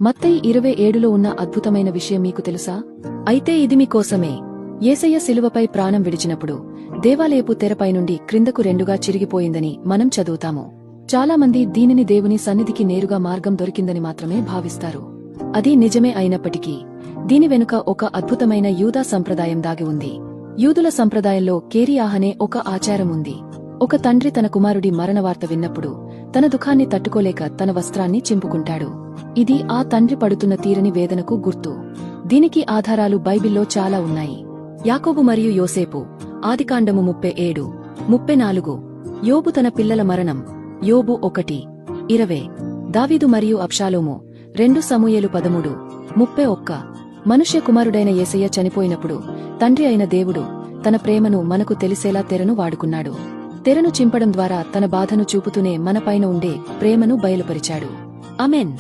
మత్తయి 27లో ఉన్న అద్భుతమైన విషయం మీకు తెలుసా? అయితే ఇది మీకోసమే. యేసయ్య శిలువపై ప్రాణం విడిచినప్పుడు దేవాలయపు తెరపై నుండి క్రిందకు రెండుగా చిరిగిపోయిందని మనం చదువుతాము. చాలామంది దీనిని దేవుని సన్నిధికి నేరుగా మార్గం దొరికిందని మాత్రమే భావిస్తారు. అది నిజమే అయినప్పటికీ దీని వెనుక ఒక అద్భుతమైన యూదా సంప్రదాయం దాగి ఉంది. యూదుల సంప్రదాయంలో కేరియాహ్ అనే ఒక ఆచారం ఉంది. ఒక తండ్రి తన కుమారుడి మరణవార్త విన్నప్పుడు తన దుఃఖాన్ని తట్టుకోలేక తన వస్త్రాన్ని చింపుకుంటాడు. ఇది ఆ తండ్రి పడుతున్న తీరని వేదనకు గుర్తు. దీనికి ఆధారాలు బైబిల్లో చాలా ఉన్నాయి. యాకోబు మరియు యోసేపు, ఆదికాండము 37, 34. యోబు తన పిల్లల మరణం, యోబు 1:20. దావీదు మరియు అబ్షాలోము, 2 సమూయేలు 13, 31. మనుష్య కుమారుడైన యేసయ్య చనిపోయినప్పుడు తండ్రి అయిన దేవుడు తన ప్రేమను మనకు తెలిసేలా తెరను వాడుకున్నాడు. తెరను చింపడం ద్వారా తన బాధను చూపుతూనే మనపైన ఉండే ప్రేమను బయలుపరిచాడు. ఆమేన్.